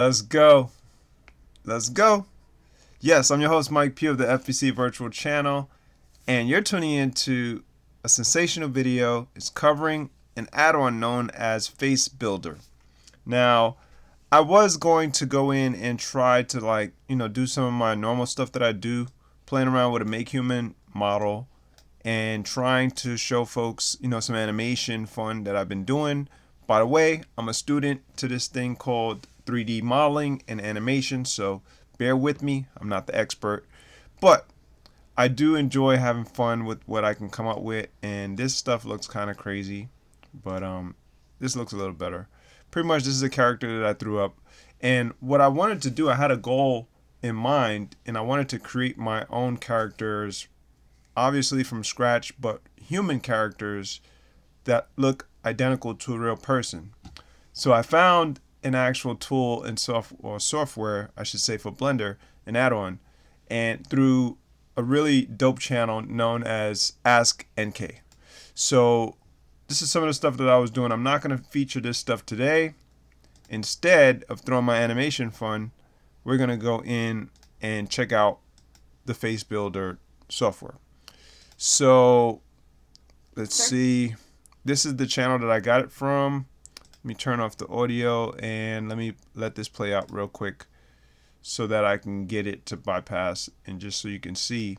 Let's go. Let's go. Yes, I'm your host, Mike Pugh of the FBC Virtual Channel, and you're tuning into a sensational video. It's covering an add-on known as Facebuilder. Now, I was going to go in and try to do some of my normal stuff that I do, playing around with a make human model and trying to show folks, some animation fun that I've been doing. By the way, I'm a student to this thing called 3D modeling and animation, so bear with me. I'm not the expert, but I do enjoy having fun with what I can come up with, and this stuff looks kind of crazy, but this looks a little better. Pretty much this is a character that I threw up, and what I wanted to do, I had a goal in mind, and I wanted to create my own characters, obviously from scratch, but human characters that look identical to a real person. So I found an actual tool in software, I should say, for Blender, an add-on, and through a really dope channel known as Ask NK. So this is some of the stuff that I was doing. I'm not going to feature this stuff today. Instead of throwing my animation fun, we're going to go in and check out the Facebuilder software. So let's see. This is the channel that I got it from. Let me turn off the audio and let me let this play out real quick so that I can get it to bypass and just so you can see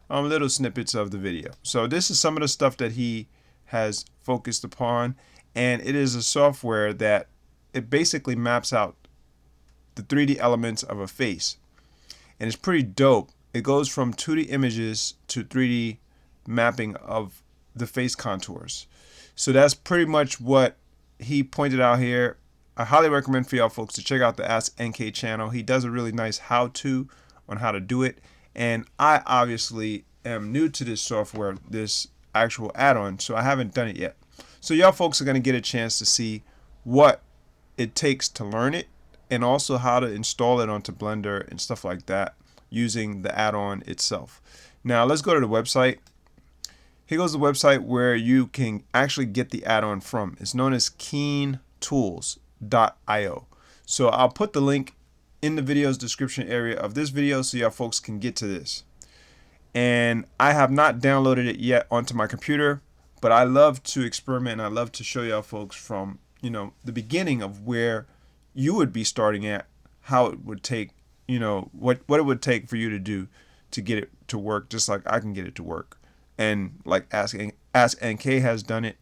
little snippets of the video. So this is some of the stuff that he has focused upon, and it is a software that it basically maps out the 3D elements of a face, and it's pretty dope. It goes from 2D images to 3D mapping of the face contours. So that's pretty much what he pointed out here. I highly recommend for y'all folks to check out the Ask NK channel. He does a really nice how-to on how to do it. And I obviously am new to this software, this actual add-on, so I haven't done it yet. So y'all folks are going to get a chance to see what it takes to learn it and also how to install it onto Blender and stuff like that using the add-on itself. Now let's go to the website. Here goes the website where you can actually get the add-on from. It's known as keentools.io. So I'll put the link in the video's description area of this video so y'all folks can get to this. And I have not downloaded it yet onto my computer, but I love to experiment and I love to show y'all folks from, the beginning of where you would be starting at, how it would take, what it would take for you to do to get it to work just like I can get it to work. And like Ask NK has done it,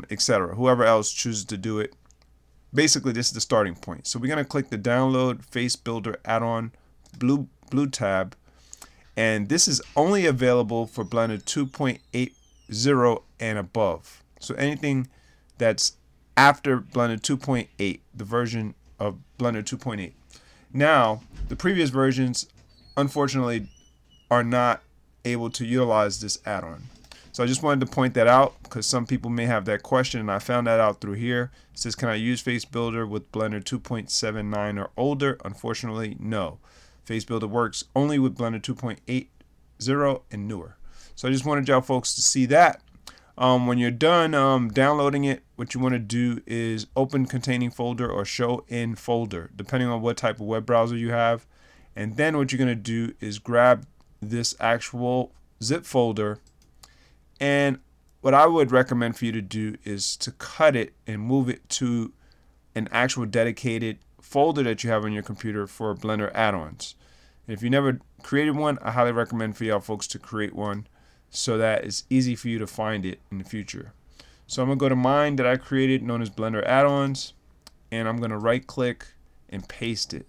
etc. Whoever else chooses to do it. Basically, this is the starting point. So we're going to click the Download Facebuilder add-on blue tab. And this is only available for Blender 2.80 and above. So anything that's after Blender 2.8, the version of Blender 2.8. Now, the previous versions, unfortunately, are not able to utilize this add-on. So I just wanted to point that out because some people may have that question, and I found that out through here. It says, can I use Facebuilder with Blender 2.79 or older? Unfortunately, no. Facebuilder works only with Blender 2.80 and newer. So I just wanted y'all folks to see that. When you're done downloading it, what you want to do is open containing folder or show in folder, depending on what type of web browser you have. And then what you're going to do is grab this actual zip folder, and what I would recommend for you to do is to cut it and move it to an actual dedicated folder that you have on your computer for Blender add-ons. And if you never created one, I highly recommend for y'all folks to create one so that it's easy for you to find it in the future. So I'm gonna go to mine that I created known as Blender add-ons, and I'm gonna right click and paste it.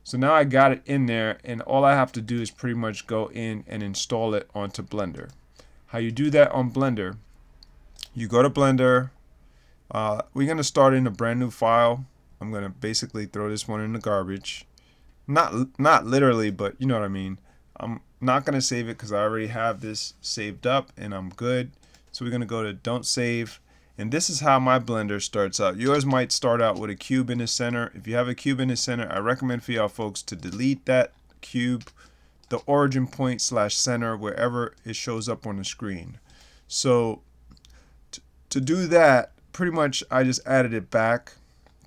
So now I got it in there, and all I have to do is pretty much go in and install it onto Blender. How you do that on Blender, you go to Blender. We're going to start in a brand new file. I'm going to basically throw this one in the garbage. Not literally, but you know what I mean. I'm not going to save it because I already have this saved up and I'm good. So we're going to go to Don't Save. And this is how my Blender starts out. Yours might start out with a cube in the center. If you have a cube in the center, I recommend for y'all folks to delete that cube, the origin point / center, wherever it shows up on the screen. So to do that, pretty much I just added it back.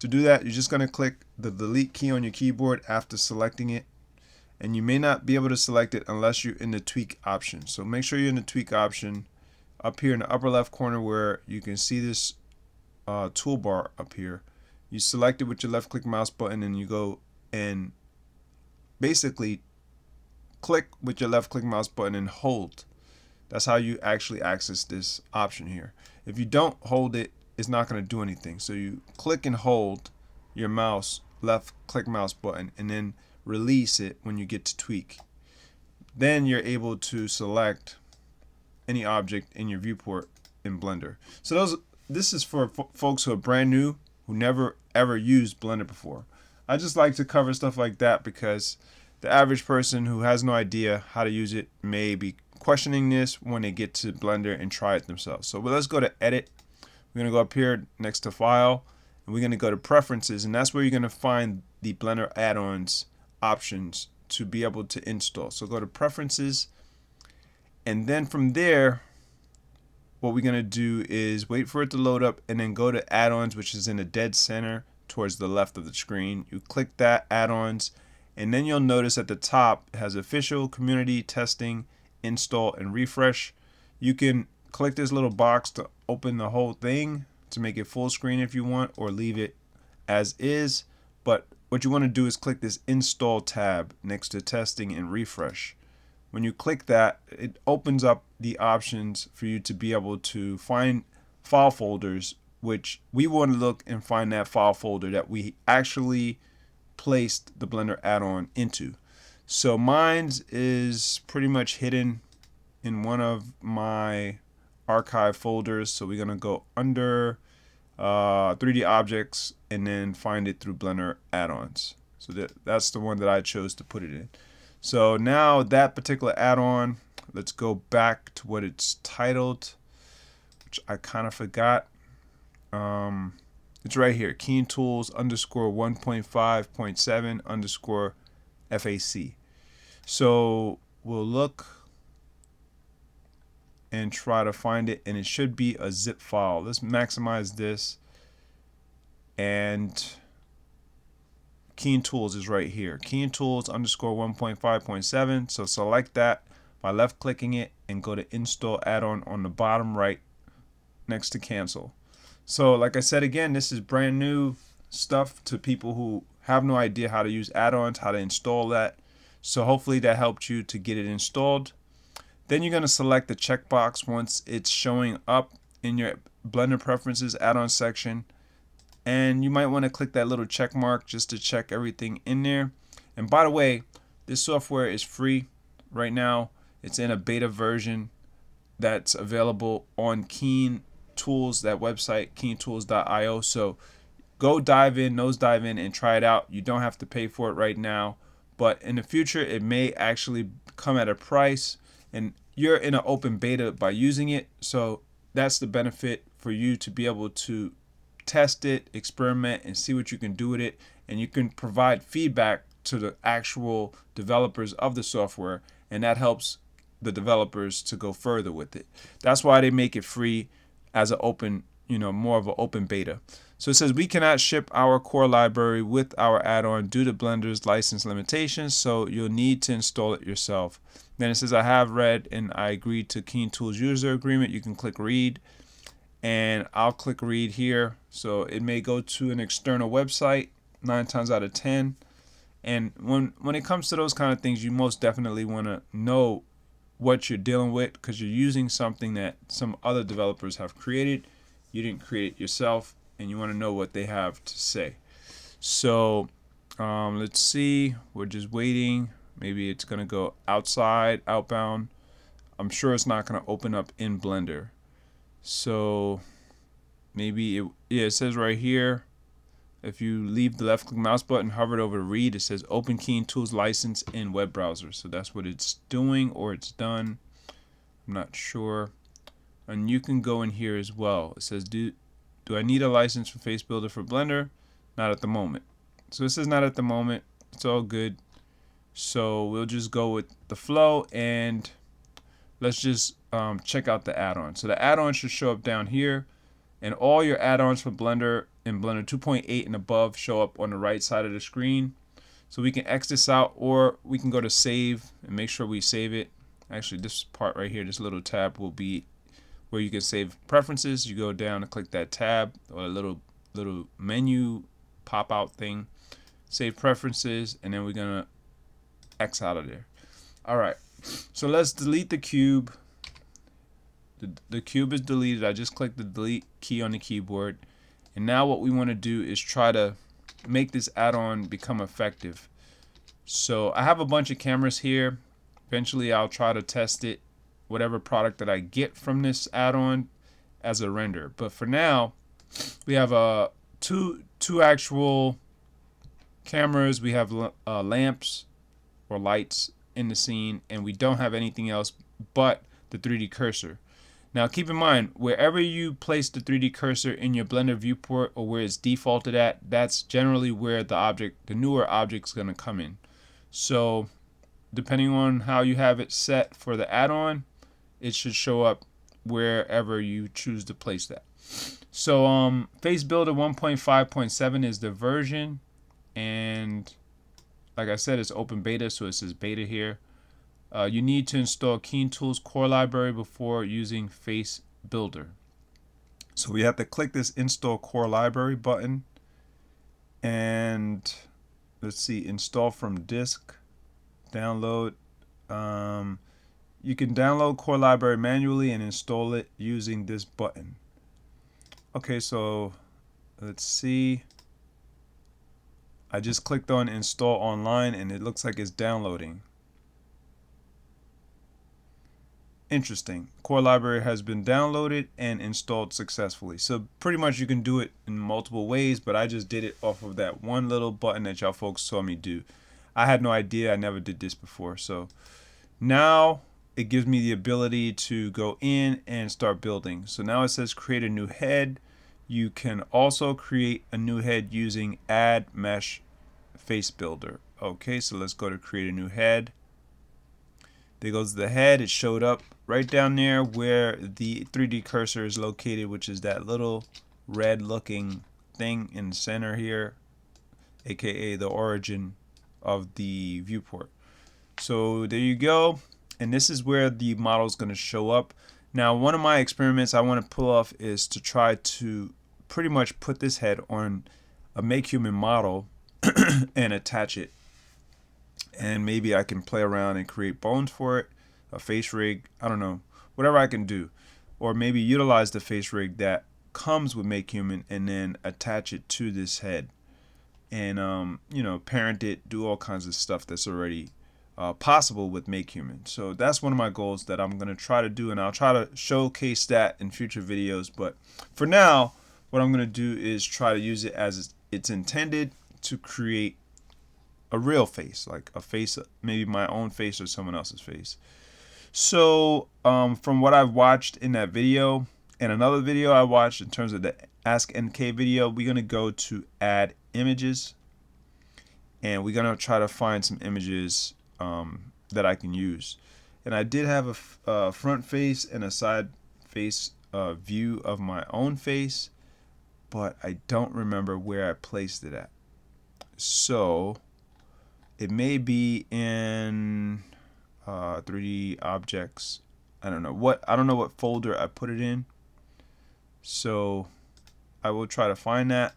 To do that, you're just going to click the delete key on your keyboard after selecting it, and you may not be able to select it unless you're in the tweak option. So make sure you're in the tweak option up here in the upper left corner where you can see this toolbar up here. You select it with your left click mouse button and you go and basically click with your left click mouse button and hold. That's how you actually access this option here. If you don't hold it, it's not going to do anything. So you click and hold your mouse, left click mouse button, and then release it when you get to tweak. Then you're able to select any object in your viewport in Blender. So this is for folks who are brand new, who never ever used Blender before. I just like to cover stuff like that because the average person who has no idea how to use it may be questioning this when they get to Blender and try it themselves. So let's go to Edit. We're going to go up here next to File, and we're going to go to Preferences, and that's where you're going to find the Blender add-ons options to be able to install. So go to Preferences, and then from there, what we're going to do is wait for it to load up and then go to Add-ons, which is in the dead center towards the left of the screen. You click that, Add-ons, and then you'll notice at the top it has Official, Community, Testing, Install, and Refresh. You can click this little box to open the whole thing to make it full screen if you want, or leave it as is. But what you want to do is click this Install tab next to Testing and Refresh. When you click that, it opens up the options for you to be able to find file folders, which we want to look and find that file folder that we actually placed the Blender add-on into. So mine's is pretty much hidden in one of my archive folders. So we're gonna go under 3D objects and then find it through Blender add-ons. So that's the one that I chose to put it in. So now that particular add-on, let's go back to what it's titled, which I kind of forgot. It's right here, Keen Tools _1.5.7 _FAC. So we'll look and try to find it, and it should be a zip file. Let's maximize this, and Keen Tools is right here. Keen Tools _1.5.7. So select that by left clicking it and go to Install Add-on on the bottom right next to Cancel. So like I said again, this is brand new stuff to people who have no idea how to use add-ons, how to install that. So hopefully that helped you to get it installed. Then you're going to select the checkbox once it's showing up in your Blender Preferences add-on section. And you might want to click that little check mark just to check everything in there. And by the way, this software is free right now. It's in a beta version that's available on Keen Tools, that website, keentools.io. So go nose dive in and try it out. You don't have to pay for it right now, but in the future it may actually come at a price, and you're in an open beta by using it. So that's the benefit for you to be able to test it, experiment, and see what you can do with it, and you can provide feedback to the actual developers of the software, and that helps the developers to go further with it. That's why they make it free as an open, more of an open beta. So it says we cannot ship our core library with our add-on due to Blender's license limitations, so you'll need to install it yourself. Then it says I have read and I agreed to Keen Tools user agreement. You can click read, and I'll click read here. So it may go to an external website 9 times out of 10. And when it comes to those kind of things, you most definitely want to know what you're dealing with, because you're using something that some other developers have created. You didn't create it yourself, and you want to know what they have to say. So let's see, we're just waiting. Maybe it's going to go outside, outbound. I'm sure it's not going to open up in Blender. So maybe it says right here, if you leave the left click mouse button, hover it over to read, it says open Keen Tools license in web browser. So that's what it's doing, or it's done. I'm not sure. And you can go in here as well. It says do I need a license for Facebuilder for Blender? Not at the moment. So this is not at the moment. It's all good. So we'll just go with the flow, and let's just check out the add-on. So the add-on should show up down here, and all your add-ons for Blender in Blender 2.8 and above show up on the right side of the screen. So we can X this out, or we can go to save and make sure we save it. Actually, this part right here, this little tab will be where you can save preferences. You go down and click that tab, or a little menu pop out thing, save preferences, and then we're gonna X out of there. All right, so let's delete the cube. The cube is deleted. I just clicked the delete key on the keyboard, and now what we want to do is try to make this add-on become effective. So I have a bunch of cameras here. Eventually I'll try to test it, whatever product that I get from this add-on, as a render. But for now, we have two actual cameras. We have lamps or lights in the scene, and we don't have anything else but the 3D cursor. Now keep in mind, wherever you place the 3D cursor in your Blender viewport, or where it's defaulted at, that's generally where the newer object's gonna come in. So depending on how you have it set for the add-on, it should show up wherever you choose to place that. So Facebuilder 1.5.7 is the version, and like I said, it's open beta, so it says beta here. You need to install Keen Tools core library before using Facebuilder. So we have to click this install core library button, and let's see, install from disk, download. You can download core library manually and install it using this button. Okay, so let's see. I just clicked on install online, and it looks like it's downloading. Interesting. Core library has been downloaded and installed successfully. So pretty much you can do it in multiple ways, but I just did it off of that one little button that y'all folks saw me do. I had no idea. I never did this before. So now it gives me the ability to go in and start building. So now it says create a new head. You can also create a new head using add mesh Facebuilder. Okay, so let's go to create a new head. There goes the head. It showed up right down there where the 3D cursor is located, which is that little red looking thing in the center here, aka the origin of the viewport. So there you go, and this is where the model is going to show up. Now one of my experiments I want to pull off is to try to pretty much put this head on a make human model and attach it, and maybe I can play around and create bones for it, a face rig, I don't know, whatever I can do, or maybe utilize the face rig that comes with make human and then attach it to this head, and you know, parent it, do all kinds of stuff that's already possible with make human. So that's one of my goals that I'm going to try to do, and I'll try to showcase that in future videos. But for now, what I'm going to do is try to use it as it's intended, to create a real face, like a face, maybe my own face or someone else's face. So from what I've watched in that video and another video I watched in terms of the Ask NK video, we're going to go to add images, and we're going to try to find some images that I can use. And I did have a front face and a side face view of my own face, but I don't remember where I placed it at. So it may be in 3D objects. I don't know what folder I put it in. So I will try to find that.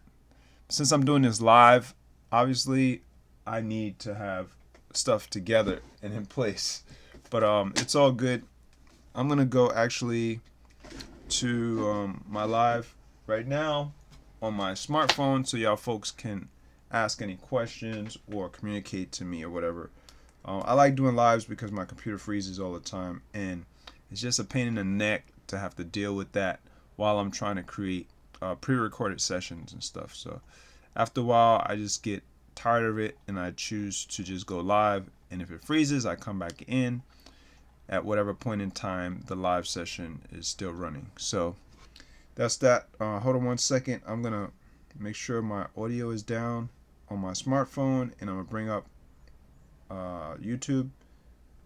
Since I'm doing this live, obviously I need to have stuff together and in place. But it's all good. I'm gonna go actually to my live right now on my smartphone, so y'all folks can ask any questions or communicate to me or whatever. I like doing lives because my computer freezes all the time, and it's just a pain in the neck to have to deal with that while I'm trying to create pre-recorded sessions and stuff. So after a while I just get tired of it, and I choose to just go live, and if it freezes I come back in at whatever point in time the live session is still running. So that's that. Hold on one second. I'm gonna make sure my audio is down on my smartphone, and I'm gonna bring up YouTube,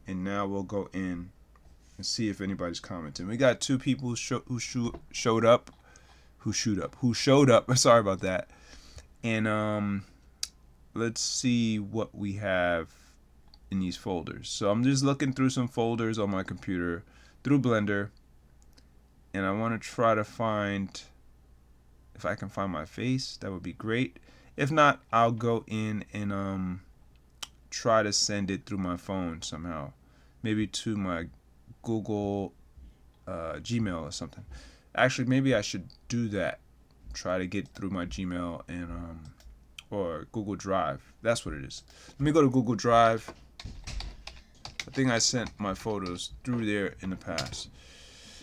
and now we'll go in and see if anybody's commenting. We got 2 people who showed up. who showed up. Sorry about that. And let's see what we have in these folders. So I'm just looking through some folders on my computer through Blender, and I want to try to find, if I can find my face, that would be great. If not, I'll go in and try to send it through my phone somehow, maybe to my Google Gmail or something. Actually, maybe I should do that. Try to get through my Gmail and or Google Drive. That's what it is. Let me go to Google Drive. I think I sent my photos through there in the past.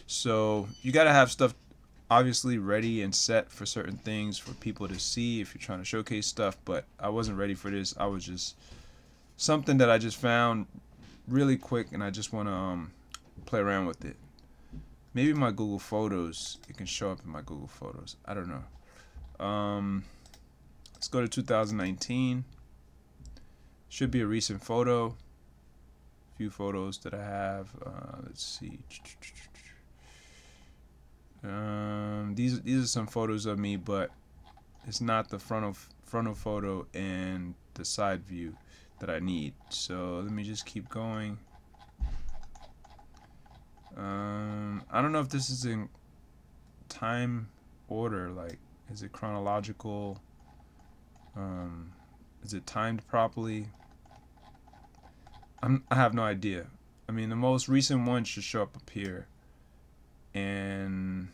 So you gotta have stuff obviously ready and set for certain things for people to see if you're trying to showcase stuff, but I wasn't ready for this. I was just something that I just found really quick, and I just want to play around with it. Maybe my Google Photos, it can show up in my Google Photos. I don't know. Let's go to 2019. Should be a recent photo. Few photos that I have. Let's see. These are some photos of me, but it's not the frontal photo and the side view that I need. So let me just keep going. I don't know if this is in time order. Like, is it chronological? Is it timed properly? I have no idea. I mean, the most recent one should show up here, and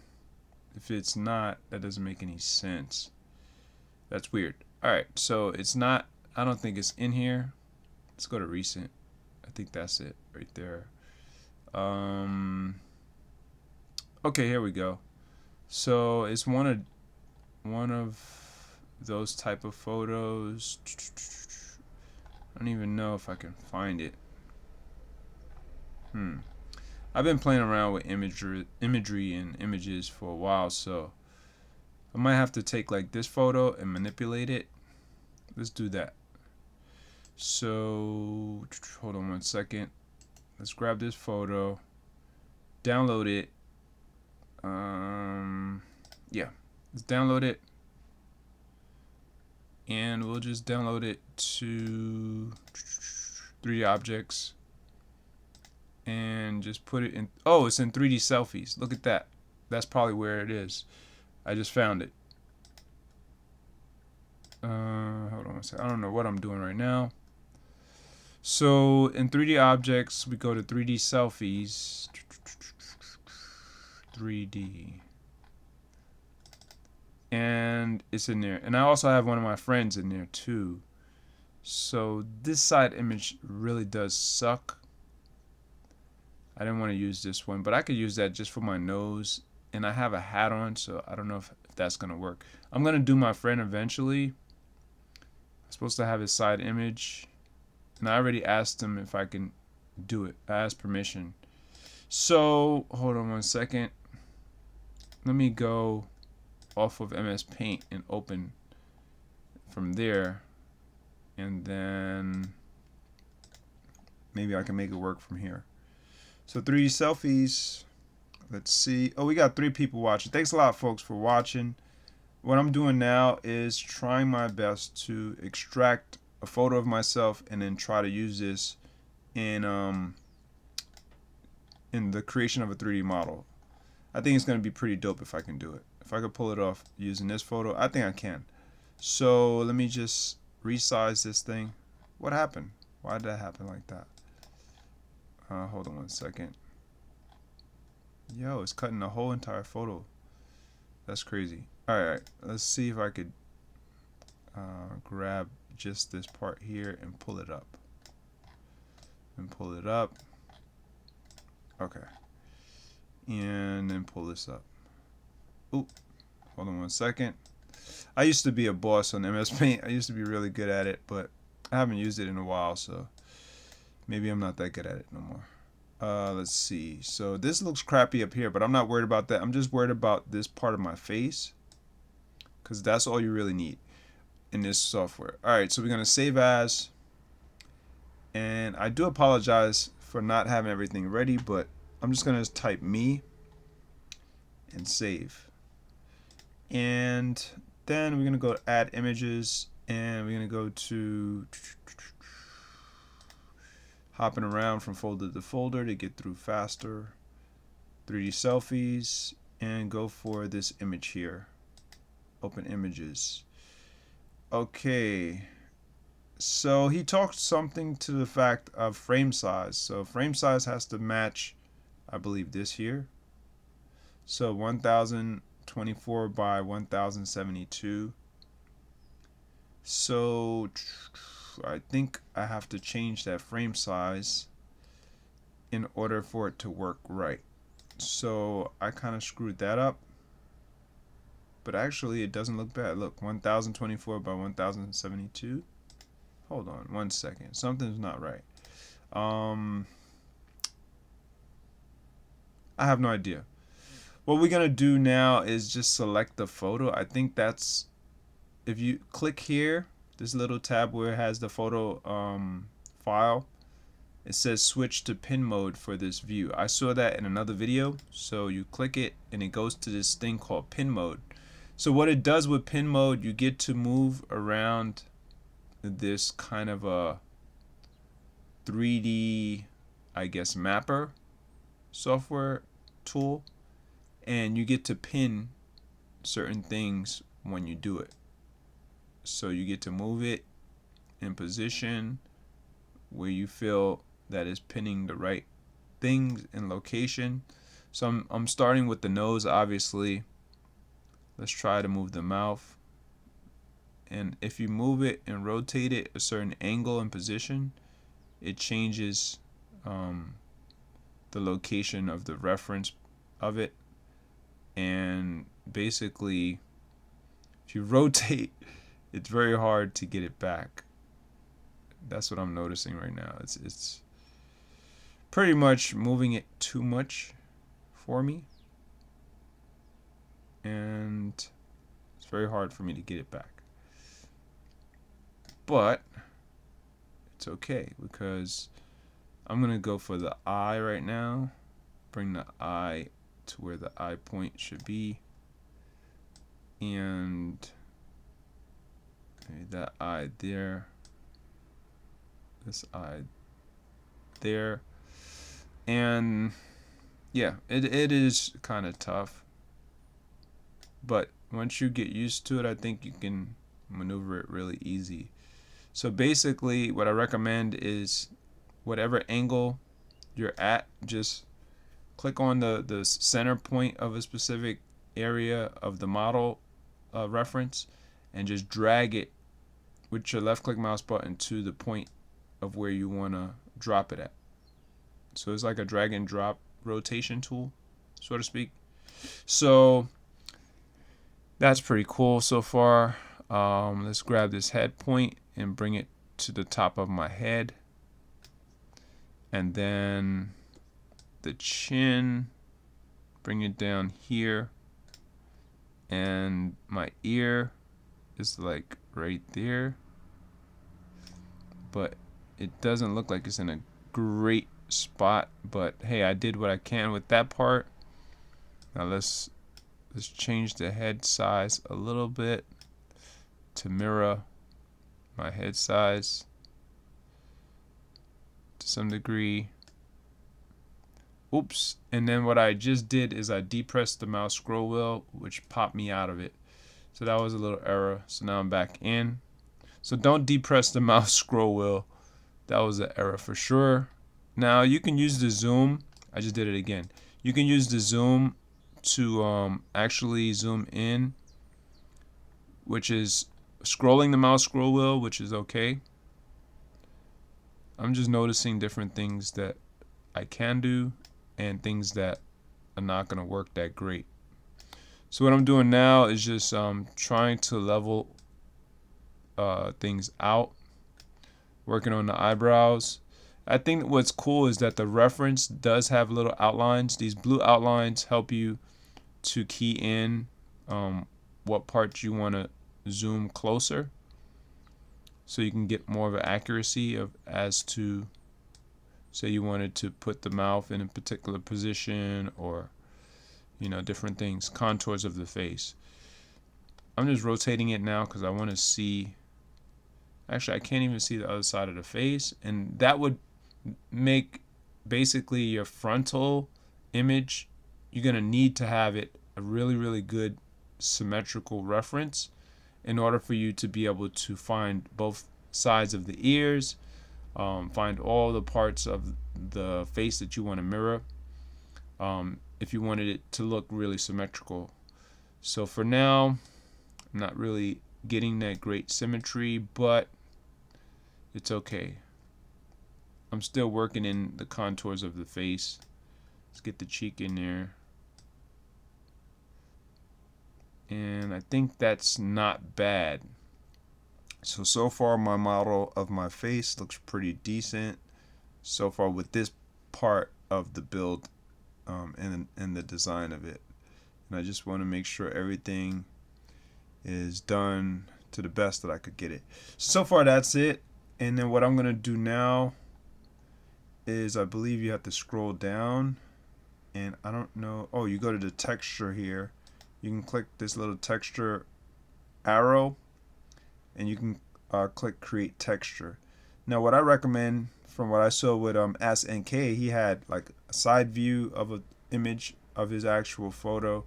if it's not, that doesn't make any sense. That's weird. Alright, so it's not, I don't think it's in here. Let's go to recent. I think that's it right there. Okay, here we go. So it's one of those type of photos. I don't even know if I can find it. I've been playing around with imagery and images for a while, so I might have to take like this photo and manipulate it. Let's do that. So hold on one second. Let's grab this photo, download it. Yeah, let's download it, and we'll just download it to 3D objects and just put it in. Oh, it's in 3D selfies. Look at that. That's probably where it is. I just found it. Hold on a second. I don't know what I'm doing right now. So in 3D objects, we go to 3D selfies. 3D. And it's in there. And I also have one of my friends in there too. So this side image really does suck. I didn't want to use this one, but I could use that just for my nose. And I have a hat on, so I don't know if that's going to work. I'm going to do my friend eventually. I'm supposed to have his side image. And I already asked him if I can do it. I asked permission. So, hold on one second. Let me go off of MS Paint and open from there. And then maybe I can make it work from here. So 3D selfies. Let's see. Oh, we got 3 people watching. Thanks a lot, folks, for watching. What I'm doing now is trying my best to extract a photo of myself and then try to use this in the creation of a 3D model. I think it's going to be pretty dope if I can do it. If I could pull it off using this photo, I think I can. So let me just resize this thing. What happened? Why did that happen like that? Hold on one second. Yo, it's cutting the whole entire photo. That's crazy. Alright, let's see if I could grab just this part here and pull it up. Okay. And then pull this up. Oop. Hold on one second. I used to be a boss on MS Paint. I used to be really good at it, but I haven't used it in a while, so maybe I'm not that good at it no more. Let's see. So this looks crappy up here, but I'm not worried about that. I'm just worried about this part of my face, because that's all you really need in this software. Alright, so we're going to save as. And I do apologize for not having everything ready, but I'm just going to type me and save. And then we're going to go add images, and we're going to go to hopping around from folder to folder to get through faster. 3D selfies, and go for this image here. Open images. Okay, so he talked something to the fact of frame size. So frame size has to match, I believe, this here. So 1024 by 1072. So I think I have to change that frame size in order for it to work right. So I kind of screwed that up, but actually it doesn't look bad. Look, 1024 by 1072. Hold on 1 second, something's not right. I have no idea. What we're gonna do now is just select the photo. I think that's, if you click here, this little tab where it has the photo file, it says switch to pin mode for this view. I saw that in another video. So you click it and it goes to this thing called pin mode. So what it does with pin mode, you get to move around this kind of a 3D, I guess, mapper software tool, and you get to pin certain things when you do it. So you get to move it in position where you feel that is pinning the right things in location. So I'm starting with the nose, obviously. Let's try to move the mouth. And if you move it and rotate it a certain angle and position, it changes the location of the reference of it. And basically, if you rotate, it's very hard to get it back. That's what I'm noticing right now. It's pretty much moving it too much for me, and it's very hard for me to get it back. But it's okay because I'm gonna go for the eye right now. Bring the eye to where the eye point should be, and maybe that eye there, this eye there. And yeah, it is kind of tough, but once you get used to it, I think you can maneuver it really easy. So basically what I recommend is whatever angle you're at, just click on the center point of a specific area of the model reference and just drag it with your left click mouse button to the point of where you want to drop it at. So it's like a drag and drop rotation tool, so to speak. So that's pretty cool so far. Let's grab this head point and bring it to the top of my head, and then the chin, bring it down here, and my ear is like right there, but it doesn't look like it's in a great spot. But hey, I did what I can with that part. Now let's change the head size a little bit to mirror my head size to some degree. Oops. And then what I just did is I depressed the mouse scroll wheel, which popped me out of it. So that was a little error. So now I'm back in. So don't depress the mouse scroll wheel. That was an error for sure. Now you can use the zoom. I just did it again. You can use the zoom to actually zoom in, which is scrolling the mouse scroll wheel, which is okay. I'm just noticing different things that I can do and things that are not going to work that great. So what I'm doing now is just trying to level things out, working on the eyebrows. I think what's cool is that the reference does have little outlines. These blue outlines help you to key in what parts you want to zoom closer, so you can get more of an accuracy of as to, say you wanted to put the mouth in a particular position, or different things, contours of the face. I'm just rotating it now because I want to see. Actually, I can't even see the other side of the face, and that would make basically your frontal image. You're gonna need to have it a really good symmetrical reference in order for you to be able to find both sides of the ears, find all the parts of the face that you want to mirror, if you wanted it to look really symmetrical. So for now, I'm not really getting that great symmetry, but it's okay. I'm still working in the contours of the face. Let's get the cheek in there. And I think that's not bad. So far my model of my face looks pretty decent so far with this part of the build, and the design of it. And I just want to make sure everything is done to the best that I could get it. So far that's it. And then what I'm going to do now is, I believe you have to scroll down, and I don't know. Oh, you go to the texture here. You can click this little texture arrow, and you can click create texture. Now what I recommend, from what I saw with Ask NK, he had like a side view of an image of his actual photo.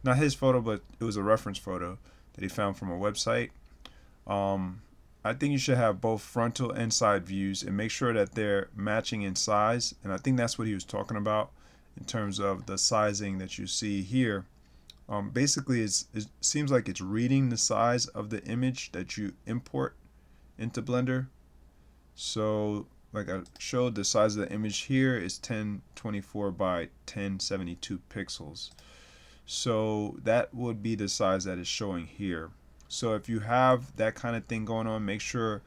Not his photo, but it was a reference photo that he found from a website. I think you should have both frontal and side views and make sure that they're matching in size. And I think that's what he was talking about in terms of the sizing that you see here. Basically, it seems like it's reading the size of the image that you import into Blender. So like I showed, the size of the image here is 1024 by 1072 pixels. So that would be the size that is showing here. So if you have that kind of thing going on, make sure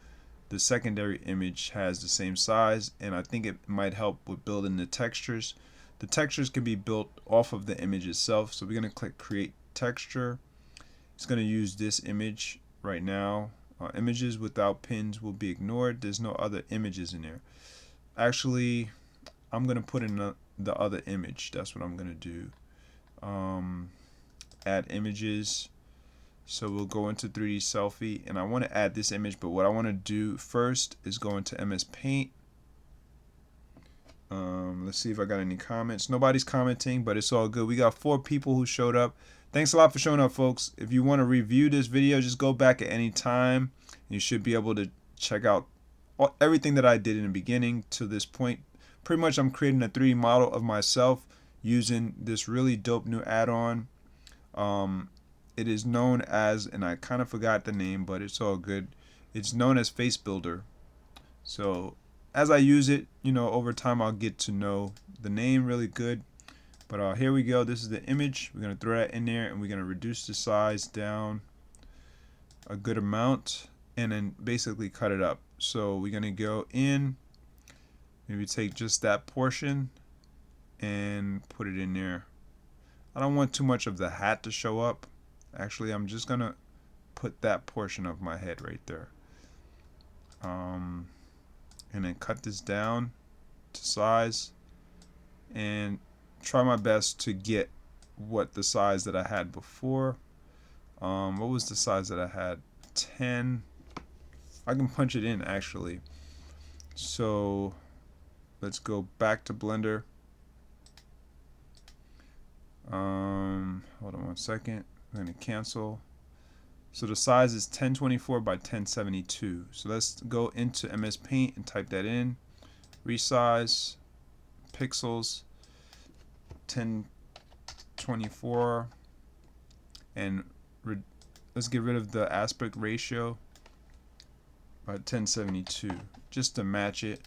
the secondary image has the same size, and I think it might help with building the textures. The textures can be built off of the image itself. So we're going to click create texture. It's going to use this image right now. Images without pins will be ignored. There's no other images in there. Actually, I'm going to put in the other image. That's what I'm going to do. Add images. So we'll go into 3D selfie, and I want to add this image, but what I want to do first is go into MS Paint. Let's see if I got any comments. Nobody's commenting, but it's all good. We got 4 people who showed up. Thanks a lot for showing up, folks. If you want to review this video, just go back at any time. You should be able to check out everything that I did in the beginning to this point. Pretty much I'm creating a 3D model of myself using this really dope new add-on. It is known as, and I kind of forgot the name, but it's all good. It's known as Facebuilder. So as I use it, over time I'll get to know the name really good. But here we go. This is the image. We're going to throw that in there, and we're going to reduce the size down a good amount, and then basically cut it up. So we're going to go in, maybe take just that portion and put it in there. I don't want too much of the hat to show up. Actually, I'm just going to put that portion of my head right there. And then cut this down to size and try my best to get what the size that I had before. What was the size that I had? 10. I can punch it in actually. So let's go back to Blender. Hold on one second. I'm going to cancel. So the size is 1024 by 1072. So let's go into MS Paint and type that in. Resize pixels 1024, and let's get rid of the aspect ratio by 1072 just to match it.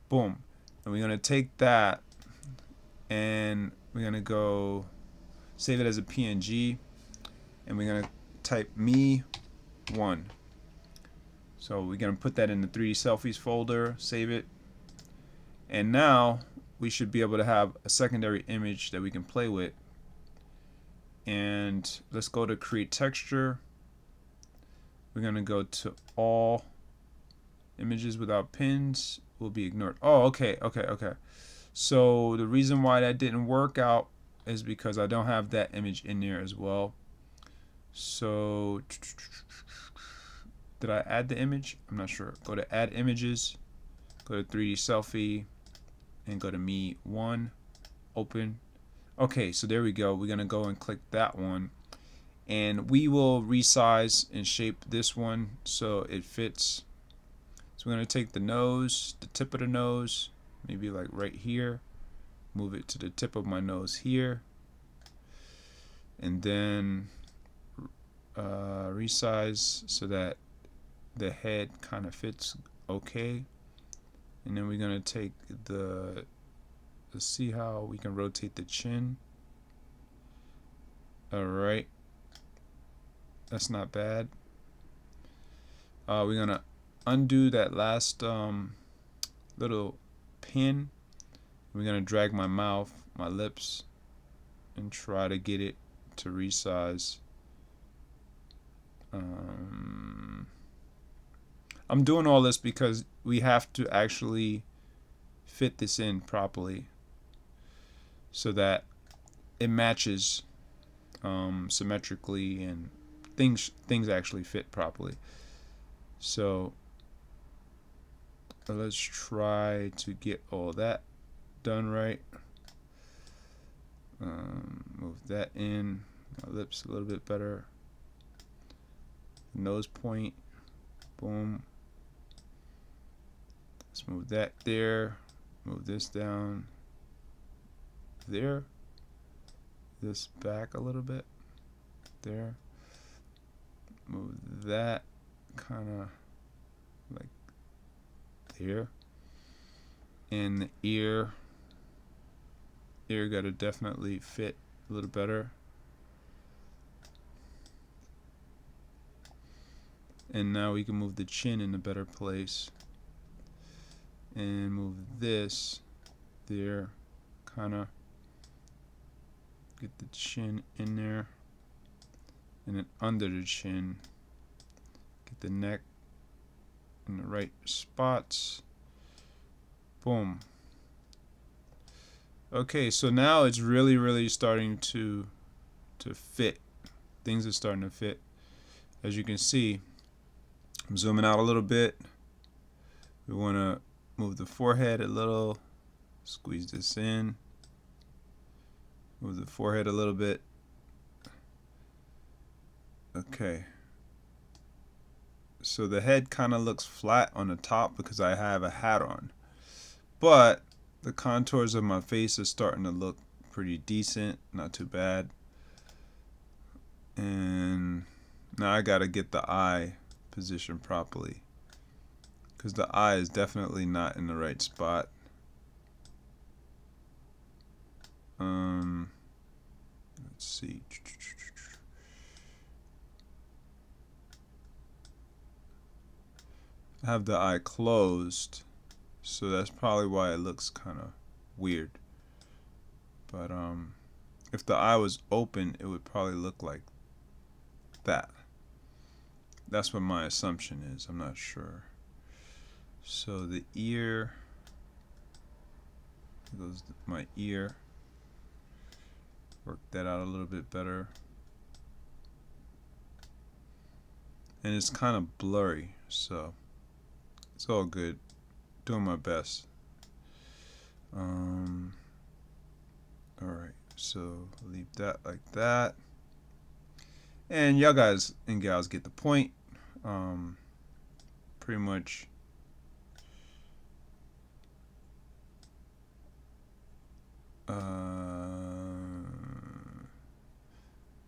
Boom. And we're going to take that and we're going to go save it as a PNG, and we're going to type me1. So we're going to put that in the 3D selfies folder, save it, and now we should be able to have a secondary image that we can play with. And let's go to create texture. We're going to go to all images without pins will be ignored. Oh, okay. So the reason why that didn't work out is because I don't have that image in there as well. So did I add the image? I'm not sure. Go to add images, go to 3D selfie, and go to me 1, open. Okay, so there we go. We're gonna go and click that one, and we will resize and shape this one so it fits. So we're gonna take the nose, the tip of the nose, maybe like right here, move it to the tip of my nose here, and then resize so that the head kind of fits okay. And then we're gonna take let's see how we can rotate the chin. Alright, that's not bad. We're gonna undo that last little pin. We're gonna drag my mouth, my lips, and try to get it to resize. I'm doing all this because we have to actually fit this in properly so that it matches symmetrically and things actually fit properly. So let's try to get all that done right. Move that in, my lips a little bit better, nose point, boom. Let's move that there, move this down there, this back a little bit there, move that kind of like there, and the ear got to definitely fit a little better. And now we can move the chin in a better place and move this there, kind of get the chin in there, and then under the chin get the neck in the right spots. Boom. Okay, so now it's really starting to fit. Things are starting to fit. As you can see, I'm zooming out a little bit. We want to move the forehead a little, squeeze this in, move the forehead a little bit. Okay, so the head kind of looks flat on the top because I have a hat on, but the contours of my face are starting to look pretty decent, not too bad. And now I gotta get the eye positioned properly because the eye is definitely not in the right spot. Let's see. I have the eye closed, so that's probably why it looks kind of weird. But if the eye was open, it would probably look like that. That's what my assumption is. I'm not sure. So the ear, goes my ear. Work that out a little bit better. And it's kind of blurry, so it's all good. Doing my best. Alright, so leave that like that. And y'all guys and gals get the point. Pretty much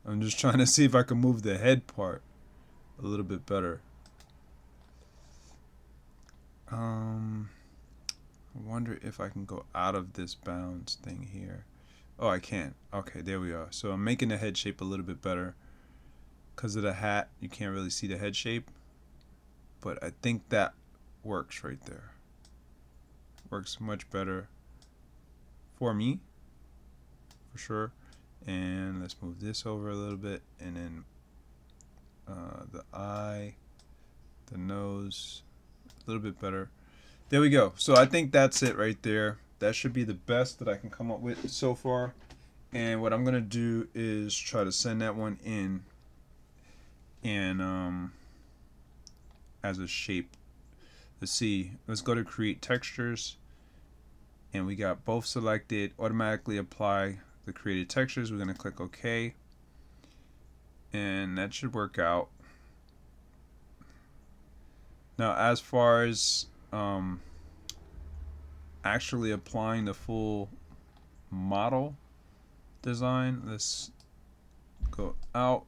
I'm just trying to see if I can move the head part a little bit better. I wonder if I can go out of this bounds thing here. Oh, I can. Okay, there we are. So I'm making the head shape a little bit better. Because of the hat, you can't really see the head shape. But I think that works right there. Works much better for me, for sure. And let's move this over a little bit. And then the eye, the nose, a little bit better. There we go. So I think that's it right there. That should be the best that I can come up with so far. And what I'm going to do is try to send that one in and as a shape. Let's see. Let's go to create textures, and we got both selected. Automatically apply the created textures. We're gonna click OK, and that should work out. Now, as far as actually applying the full model design, let's go out,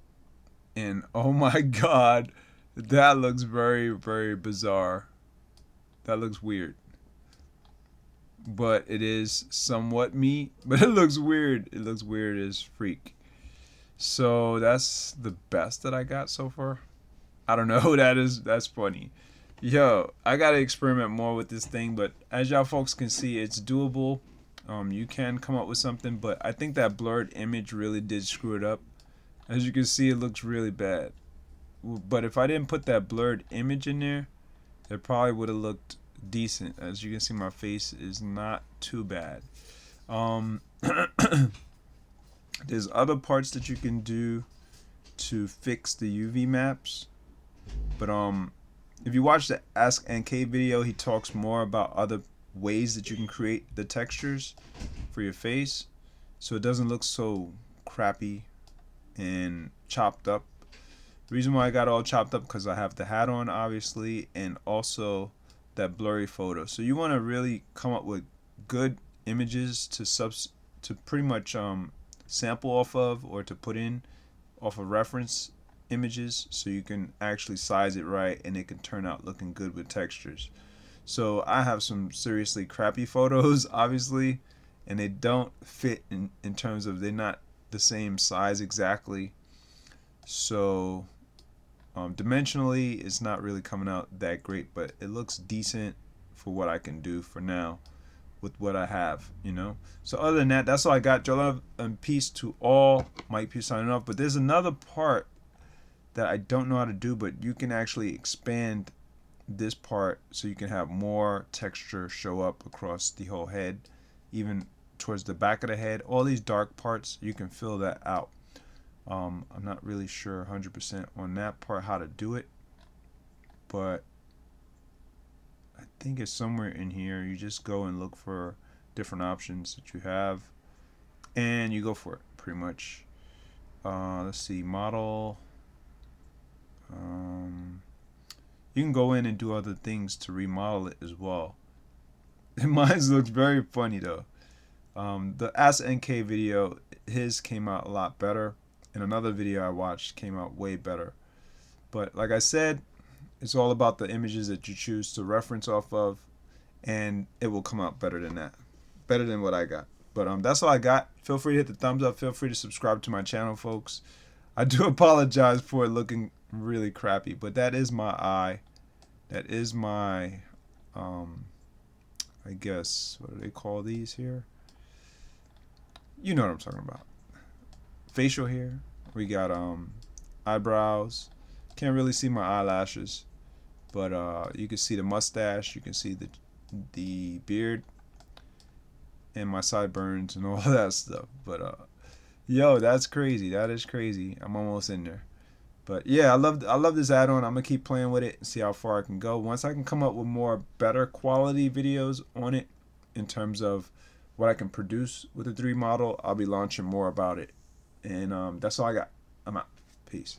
and oh my god, that looks very, very bizarre. That looks weird, but it is somewhat me, but it looks weird. It looks weird as freak. So that's the best that I got so far. I don't know. That's funny. Yo, I gotta experiment more with this thing, but as y'all folks can see, it's doable. You can come up with something, but I think that blurred image really did screw it up. As you can see, it looks really bad. But if I didn't put that blurred image in there, it probably would have looked decent. As you can see, my face is not too bad. There's other parts that you can do to fix the UV maps, but if you watch the Ask NK video, he talks more about other ways that you can create the textures for your face so it doesn't look so crappy and chopped up. The reason why I got all chopped up because I have the hat on, obviously, and also that blurry photo. So you want to really come up with good images to pretty much sample off of, or to put in off of reference images, so you can actually size it right and it can turn out looking good with textures. So I have some seriously crappy photos, obviously, and they don't fit in terms of they're not the same size exactly. So dimensionally, it's not really coming out that great, but it looks decent for what I can do for now with what I have, you know. So other than that, that's all I got. Joy, love, and peace to all. Mike P signing off. But there's another part that I don't know how to do, but you can actually expand this part so you can have more texture show up across the whole head, even towards the back of the head. All these dark parts, you can fill that out. I'm not really sure 100% on that part how to do it, but I think it's somewhere in here. You just go and look for different options that you have, and you go for it pretty much. Let's see, model. You can go in and do other things to remodel it as well. And mine looks very funny though. The Ask NK video, his came out a lot better, and another video I watched came out way better. But like I said, it's all about the images that you choose to reference off of, and it will come out better than that, better than what I got. But that's all I got. Feel free to hit the thumbs up. Feel free to subscribe to my channel, folks. I do apologize for it looking really crappy, but that is my eye. That is my I guess, what do they call these here? You know what I'm talking about. Facial hair. We got eyebrows. Can't really see my eyelashes, but you can see the mustache. You can see the beard and my sideburns and all that stuff. But yo, that's crazy. That is crazy. I'm almost in there. But yeah, I love this add-on. I'm gonna keep playing with it and see how far I can go. Once I can come up with more better quality videos on it in terms of what I can produce with the 3 model, I'll be launching more about it. And that's all I got. I'm out. Peace.